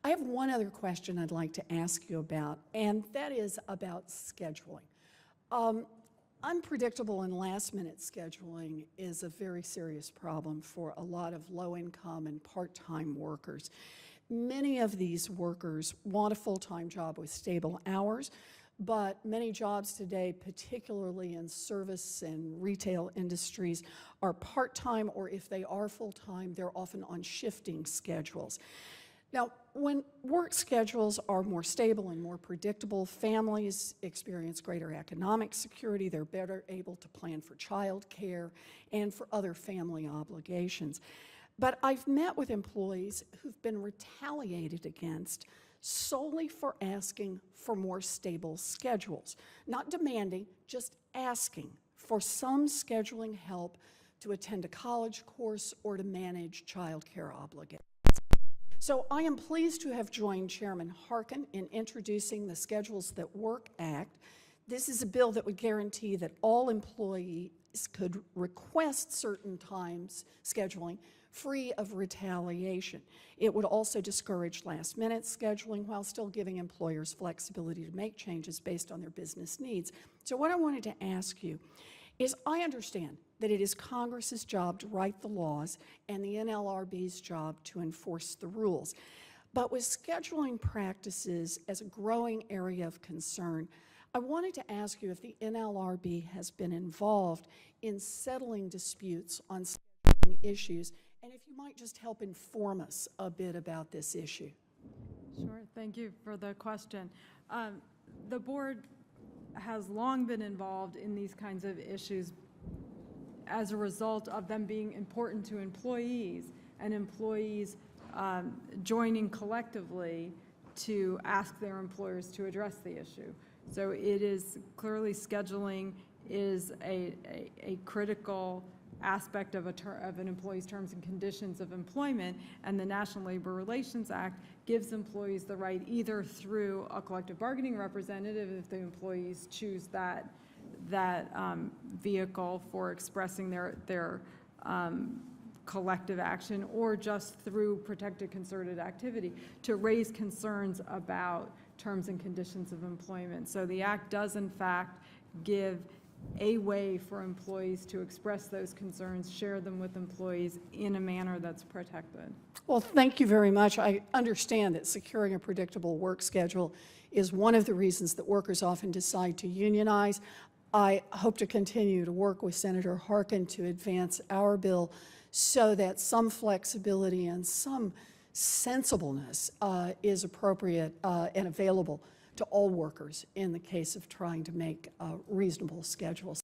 I have one other question I'd like to ask you about, and that is about scheduling. Unpredictable and last-minute scheduling is a very serious problem for a lot of low-income and part-time workers. Many of these workers want a full-time job with stable hours, but many jobs today, particularly in service and retail industries, are part-time, or if they are full-time, they're often on shifting schedules. Now, when work schedules are more stable and more predictable, families experience greater economic security. They're better able to plan for child care and for other family obligations. But I've met with employees who've been retaliated against solely for asking for more stable schedules. Not demanding, just asking for some scheduling help to attend a college course or to manage child care obligations. So I am pleased to have joined Chairman Harkin in introducing the Schedules That Work Act. This is a bill that would guarantee that all employees could request certain times scheduling free of retaliation. It would also discourage last-minute scheduling while still giving employers flexibility to make changes based on their business needs. So what I wanted to ask you is, I understand that it is Congress's job to write the laws and the NLRB's job to enforce the rules. But with scheduling practices as a growing area of concern, I wanted to ask you if the NLRB has been involved in settling disputes on scheduling issues, and if you might just help inform us a bit about this issue. Sure, thank you for the question. The board has long been involved in these kinds of issues as a result of them being important to employees, and employees joining collectively to ask their employers to address the issue. So it is clearly, scheduling is a critical aspect of an employee's terms and conditions of employment, and the National Labor Relations Act gives employees the right, either through a collective bargaining representative if the employees choose that vehicle for expressing their collective action, or just through protected concerted activity, to raise concerns about terms and conditions of employment. So the Act does in fact give a way for employees to express those concerns, share them with employees in a manner that's protected. Well, thank you very much. I understand that securing a predictable work schedule is one of the reasons that workers often decide to unionize. I hope to continue to work with Senator Harkin to advance our bill so that some flexibility and some sensibleness is appropriate and available to all workers in the case of trying to make reasonable schedules.